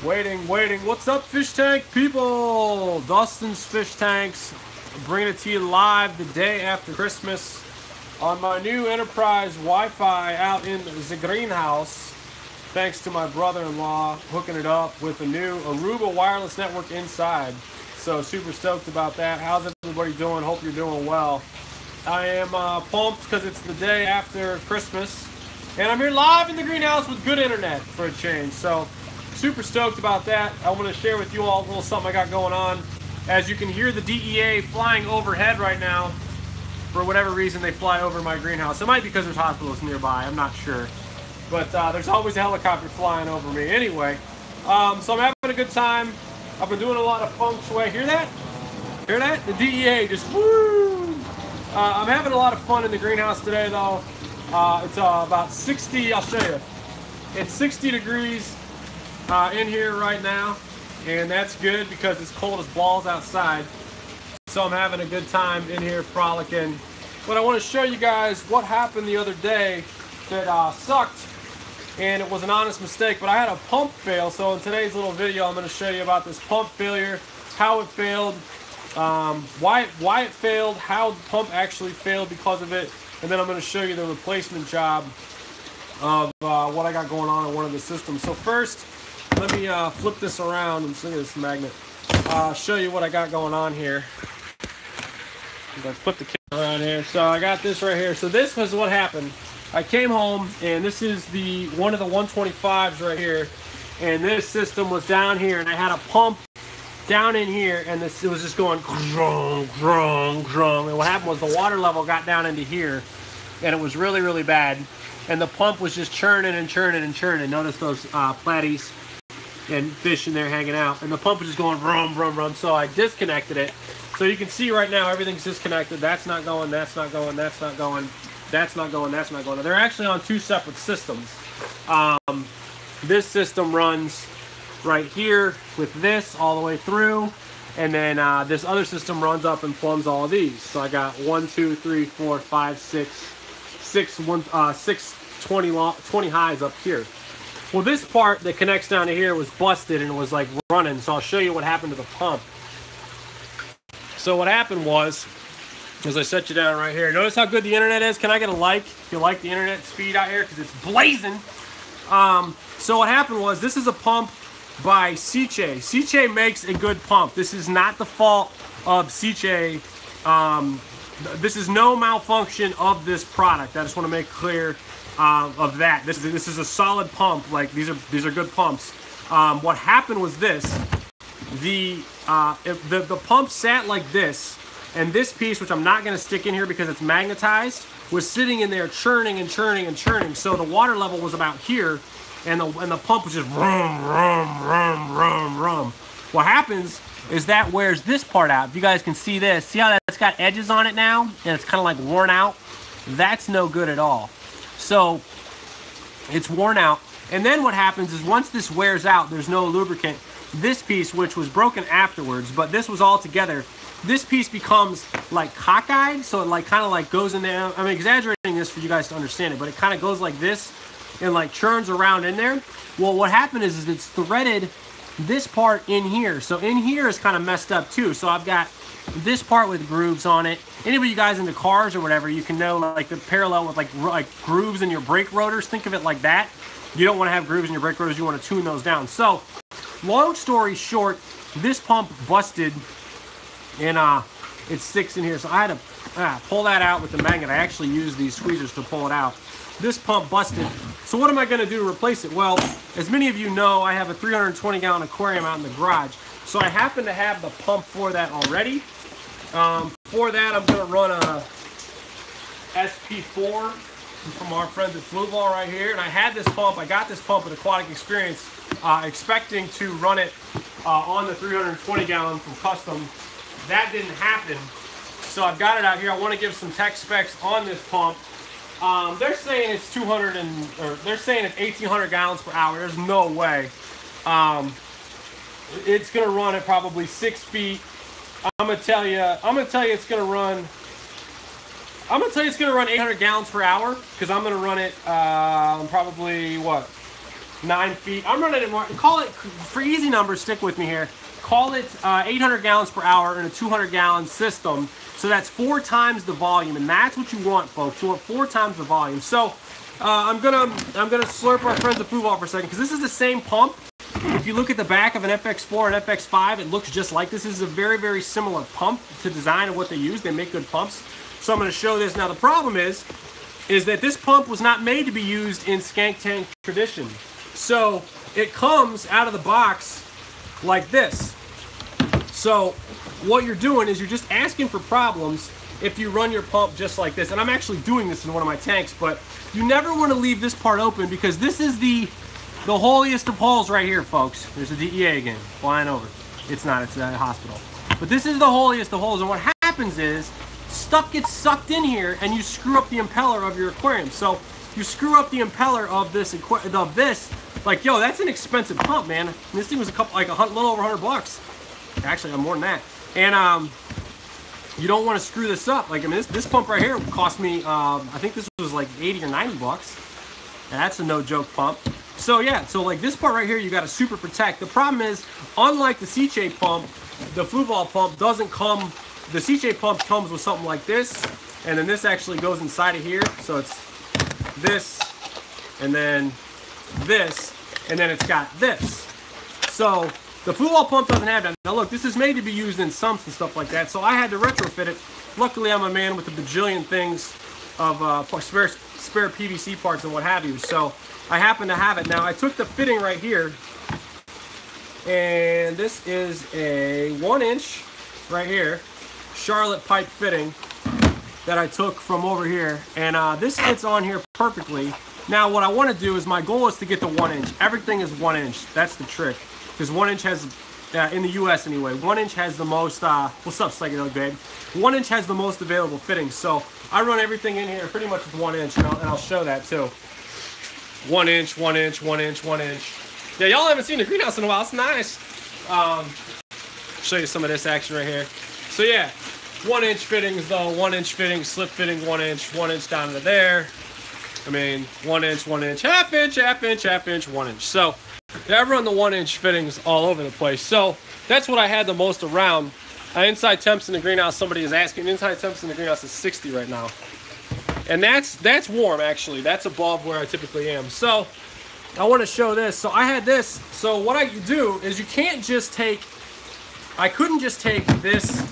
Waiting. What's up, fish tank people? Dustin's Fish Tanks, bringing it to you live the day after Christmas on my new enterprise Wi-Fi out in the greenhouse. Thanks to my brother-in-law hooking it up with a new Aruba wireless network inside. So super stoked about that. How's everybody doing? Hope you're doing well. I am pumped because it's the day after Christmas, and I'm here live in the greenhouse with good internet for a change. So super stoked about that. I want to share with you all a little something I got going on. As you can hear the DEA flying overhead right now. For whatever reason, they fly over my greenhouse. It might be because there's hospitals nearby. I'm not sure. But there's always a helicopter flying over me. Anyway, so I'm having a good time. I've been doing a lot of feng shui. Hear that? Hear that? The DEA just woo! I'm having a lot of fun in the greenhouse today, though. It's about 60. I'll show you. It's 60 degrees. In here right now, and that's good because it's cold as balls outside. So I'm having a good time in here frolicking. But I want to show you guys what happened the other day that sucked, and it was an honest mistake, but I had a pump fail. So in today's little video, I'm going to show you about this pump failure, how it failed, why it failed, how the pump actually failed because of it, and then I'm going to show you the replacement job of what I got going on in one of the systems. So first, let me flip this around and see this magnet. Show you what I got going on here. I'm gonna flip the camera around here. So I got this right here. So this was what happened. I came home, and this is one of the 125s right here. And this system was down here, and I had a pump down in here, and it was just going grung, grung, grung. And what happened was the water level got down into here, and it was really, really bad. And the pump was just churning and churning and churning. Notice those platies and fish in there hanging out, and the pump was just going rum, rum, rum. So I disconnected it. So you can see right now everything's disconnected. That's not going, that's not going, that's not going, that's not going, that's not going. They're actually on two separate systems. This system runs right here with this all the way through, and then this other system runs up and plumbs all of these. So I got 1, 2, 3, 4, 5, 6, 20 highs up here. Well, this part that connects down to here was busted and it was like running. So I'll show you what happened to the pump. So what happened was, as I set you down right here, notice how good the internet is? Can I get a like if you like the internet speed out here? Because it's blazing. So what happened was, this is a pump by Seche. Seche makes a good pump. This is not the fault of Seche. This is no malfunction of this product. I just want to make clear of that. This is a solid pump. Like these are good pumps. What happened was this: the pump sat like this, and this piece, which I'm not going to stick in here because it's magnetized, was sitting in there churning and churning and churning. So the water level was about here, and the pump was just rum, rum, rum, rum, rum. What happens is that wears this part out. If you guys can see this, see how that's got edges on it now, and it's kind of like worn out. That's no good at all. So it's worn out, and then what happens is once this wears out, there's no lubricant. This piece, which was broken afterwards, but this was all together, this piece becomes like cockeyed, so it like kind of like goes in there. I'm exaggerating this for you guys to understand it, but it kind of goes like this and like churns around in there. Well, what happened is it's threaded this part in here, so in here is kind of messed up too. So I've got this part with grooves on it. Anybody you guys into cars or whatever, you can know like the parallel with like grooves in your brake rotors. Think of it like that. You don't want to have grooves in your brake rotors. You want to tune those down. So long story short, this pump busted, and it sticks in here. So I had to pull that out with the magnet. I actually used these squeezers to pull it out. This pump busted. So what am I going to do to replace it? Well, as many of you know, I have a 320-gallon aquarium out in the garage. So I happen to have the pump for that already. For that, I'm going to run a SP4 from our friends at Fluval right here. And I had this pump. I got this pump at Aquatic Experience, expecting to run it on the 320-gallon from Custom. That didn't happen. So I've got it out here. I want to give some tech specs on this pump. They're saying it's 1,800 gallons per hour. There's no way. It's gonna run at probably 6 feet. I'm gonna tell you it's gonna run 800 gallons per hour, because I'm gonna run it probably what, 9 feet. I'm running it more. Call it, for easy numbers, stick with me here. Call it 800 gallons per hour in a 200-gallon system. So that's 4 times the volume, and that's what you want, folks. You want 4 times the volume. So I'm gonna slurp our friends at Fluval for a second, because this is the same pump. If you look at the back of an FX4 and FX5, it looks just like this. This is a very, very similar pump to design of what they use. They make good pumps. So I'm going to show this. Now the problem is that this pump was not made to be used in skank tank tradition. So it comes out of the box like this. So what you're doing is you're just asking for problems if you run your pump just like this. And I'm actually doing this in one of my tanks, but you never want to leave this part open, because this is the holiest of holes right here, folks. There's a DEA again, flying over. It's not, it's a hospital. But this is the holiest of holes, and what happens is stuff gets sucked in here and you screw up the impeller of your aquarium. So you screw up the impeller of this, like, yo, that's an expensive pump, man. And this thing was a little over 100 bucks. Actually, more than that. And you don't want to screw this up. Like, I mean, this pump right here cost me, I think this was like 80 or 90 bucks. And that's a no joke pump. So yeah, so like this part right here, you got to super protect. The problem is, unlike the C-shape pump, the Fluval pump doesn't come, the C-shape pump comes with something like this, and then this actually goes inside of here. So it's this, and then this, and then it's got this. So the Fluval pump doesn't have that. Now look, this is made to be used in sumps and stuff like that, so I had to retrofit it. Luckily, I'm a man with a bajillion things of spare PVC parts and what have you, so I happen to have it. Now I took the fitting right here, and this is a 1-inch right here Charlotte pipe fitting that I took from over here, and this fits on here perfectly. Now what I want to do is, my goal is to get to 1 inch. Everything is 1 inch. That's the trick, because 1 inch has, in the US anyway, 1 inch has the most, what's up, Psychedelic Babe? 1 inch has the most available fittings, so I run everything in here pretty much with 1 inch, and I'll show that too. 1 inch, 1 inch, 1 inch, 1 inch. Yeah, y'all haven't seen the greenhouse in a while. It's nice. Show you some of this action right here. So yeah, 1 inch fittings though. 1 inch fittings, slip fitting, 1 inch down to there. I mean, 1 inch, 1 inch, half inch, half inch, half inch, 1 inch. So yeah, I run the 1 inch fittings all over the place. So that's what I had the most around. Inside temps in the greenhouse, somebody is asking. Inside temps in the greenhouse is 60 right now. And that's warm, actually. That's above where I typically am. So I want to show this. So I had this. So what I do is, you can't just take, I couldn't just take this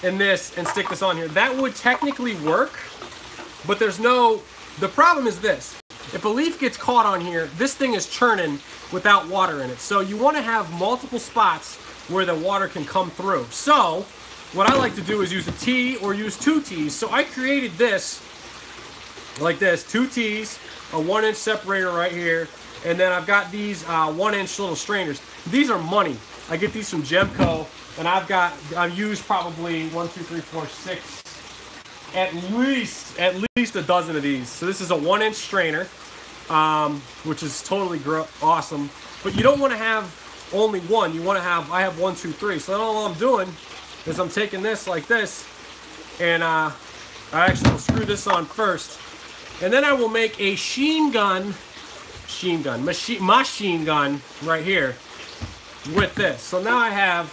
and stick this on here. That would technically work, but there's no, the problem is this. If a leaf gets caught on here, this thing is churning without water in it. So you want to have multiple spots where the water can come through. So what I like to do is use a T or use 2 T's. So I created this like this, 2 T's, a 1 inch separator right here, and then I've got these 1 inch little strainers. These are money. I get these from Gemco, and I've used probably 1, 2, 3, 4, 6, at least a dozen of these. So this is a 1 inch strainer, which is totally awesome. But you don't want to have only one. You want to have, I have 1, 2, 3. So all I'm doing is I'm taking this like this, and I actually will screw this on first. And then I will make a machine gun right here with this. So now I have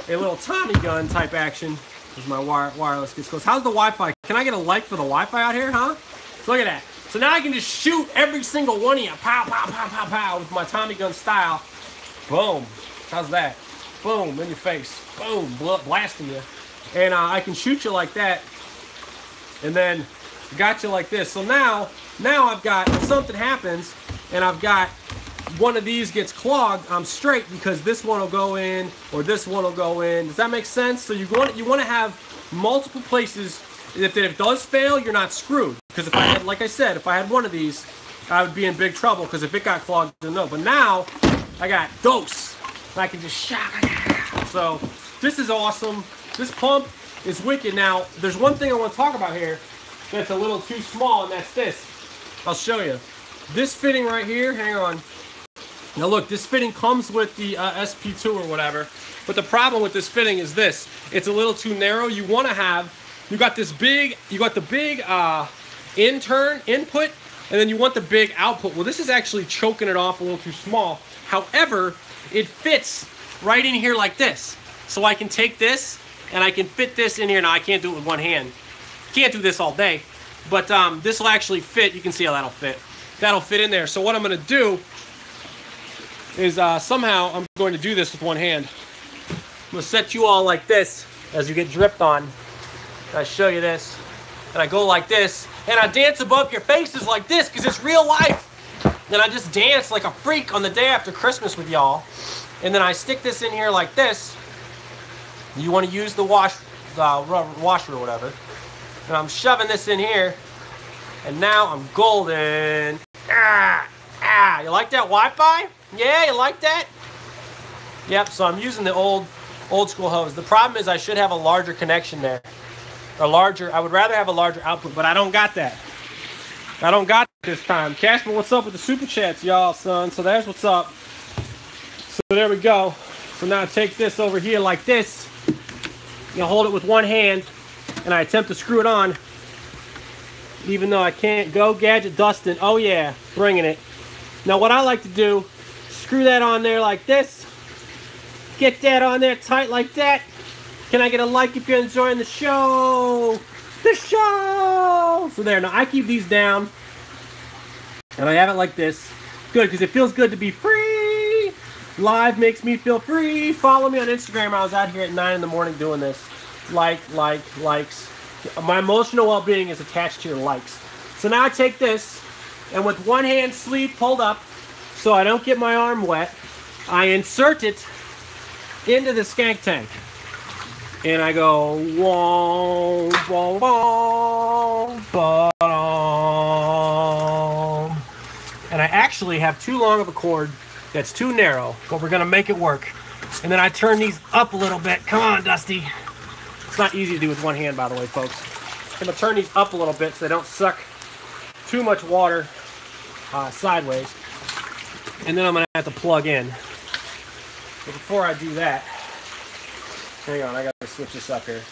a little Tommy gun type action as my wireless gets close. How's the Wi-Fi? Can I get a like for the Wi-Fi out here, huh? So look at that. So now I can just shoot every single one of you. Pow, pow, pow, pow, pow, with my Tommy gun style. Boom. How's that? Boom, in your face. Boom, blasting you. And I can shoot you like that. And then got you like this. So now I've got, if something happens and I've got one of these gets clogged, I'm straight, because this one will go in or this one will go in. Does that make sense? So you want to have multiple places. If it does fail, you're not screwed. Because if I had, like I said, if I had one of these, I would be in big trouble, because if it got clogged, then no. But now I got dose. I can just shock. So this is awesome. This pump is wicked. Now there's one thing I want to talk about here that's a little too small, and that's this. I'll show you. This fitting right here, hang on. Now look, this fitting comes with the SP2 or whatever, but the problem with this fitting is this. It's a little too narrow. You want to have, you got the big input and then you want the big output. Well, this is actually choking it off a little too small. However, it fits right in here like this. So I can take this and I can fit this in here. Now I can't do it with one hand. Can't do this all day, but this will actually fit. You can see how that'll fit. That'll fit in there. So what I'm going to do is somehow I'm going to do this with one hand. I'm going to set you all like this as you get dripped on. I show you this, and I go like this, and I dance above your faces like this because it's real life. And I just dance like a freak on the day after Christmas with y'all. And then I stick this in here like this. You want to use the washer or whatever. And I'm shoving this in here, and now I'm golden. You like that Wi-Fi? Yeah, you like that? Yep, so I'm using the old school hose. The problem is I should have a larger connection there. Or larger, I would rather have a larger output, but I don't got that. I don't got it this time. Casper, what's up with the super chats, y'all, son? So there's what's up. So there we go. So now I take this over here like this. You know, hold it with one hand, and I attempt to screw it on. Even though I can't. Go Gadget Dustin. Oh yeah, bringing it. Now what I like to do, screw that on there like this. Get that on there tight like that. Can I get a like if you're enjoying the show? The show! So there, now I keep these down. And I have it like this. Good, because it feels good to be free. Live makes me feel free. Follow me on Instagram. I was out here at 9 in the morning doing this. Likes. My emotional well-being is attached to your likes. So now I take this, and with one hand sleeve pulled up, so I don't get my arm wet, I insert it into the skank tank. And I go, wong, wong, wong, ba-dum. And I actually have too long of a cord that's too narrow, but we're going to make it work. And then I turn these up a little bit. Come on, Dusty. It's not easy to do with one hand, by the way, folks. I'm going to turn these up a little bit so they don't suck too much water sideways. And then I'm going to have to plug in. But before I do that, hang on, I got to switch this up here.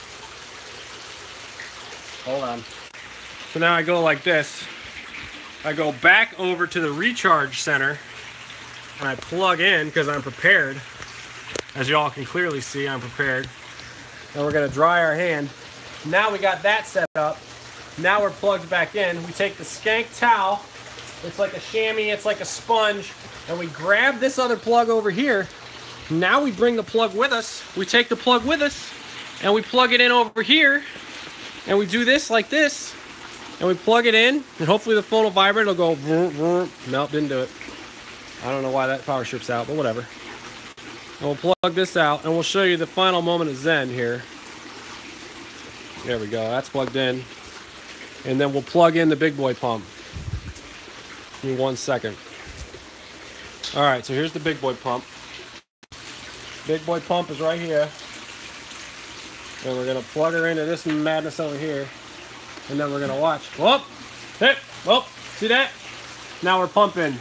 Hold on. So now I go like this. I go back over to the recharge center, and I plug in because I'm prepared. As you all can clearly see, I'm prepared. And we're going to dry our hand. Now we got that set up. Now we're plugged back in. We take the skank towel. It's like a chamois, it's like a sponge. And we grab this other plug over here. Now we bring the plug with us. We take the plug with us, and we plug it in over here. And we do this like this. And we plug it in, and hopefully the phone will vibrate. It'll go vroom, vroom. Nope, didn't do it. I don't know why that power strip's out, but whatever. And we'll plug this out, and we'll show you the final moment of Zen here. There we go, that's plugged in. And then we'll plug in the big boy pump. Give me 1 second. All right, so here's the big boy pump. Big boy pump is right here. And we're gonna plug her into this madness over here. And then we're gonna watch. Whoop! Hey! Whoop! See that? Now we're pumping.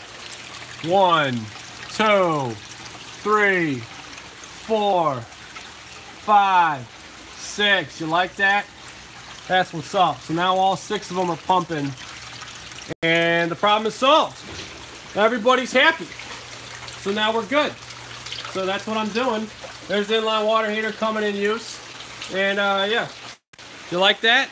1, 2, 3, 4, 5, 6. You like that? That's what's up. So now all 6 of them are pumping. And the problem is solved. Everybody's happy. So now we're good. So that's what I'm doing. There's the inline water heater coming in use. And yeah. You like that?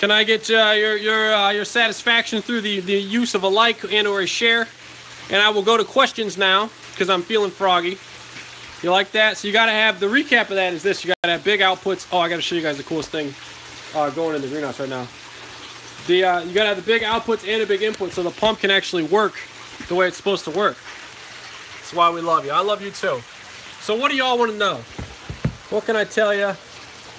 Can I get your satisfaction through the use of a like and or a share? And I will go to questions now because I'm feeling froggy. You like that? So you got to have, the recap of that is this. You got to have big outputs. Oh, I got to show you guys the coolest thing going in the greenhouse right now. You got to have the big outputs and a big input so the pump can actually work the way it's supposed to work. That's why we love you. I love you too. So what do y'all want to know? What can I tell you?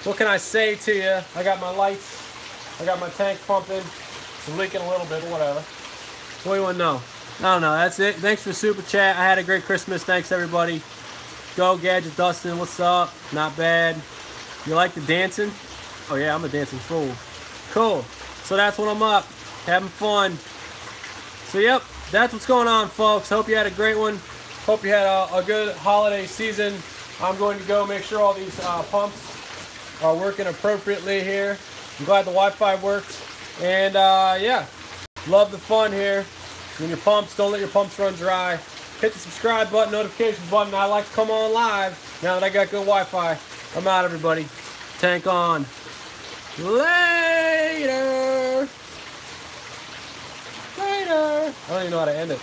What can I say to you? I got my lights. I got my tank pumping. It's leaking a little bit, whatever. What do you want to know? I don't know. That's it. Thanks for the super chat. I had a great Christmas. Thanks, everybody. Go Gadget Dustin. What's up? Not bad. You like the dancing? Oh, yeah, I'm a dancing fool. Cool. So that's when I'm up. Having fun. So, yep. That's what's going on, folks. Hope you had a great one. Hope you had a good holiday season. I'm going to go make sure all these pumps are working appropriately here. I'm glad the Wi-Fi worked. And, yeah. Love the fun here. When your pumps, don't let your pumps run dry. Hit the subscribe button, notification button. I like to come on live now that I got good Wi-Fi. I'm out, everybody. Tank on. Later. Later. I don't even know how to end it.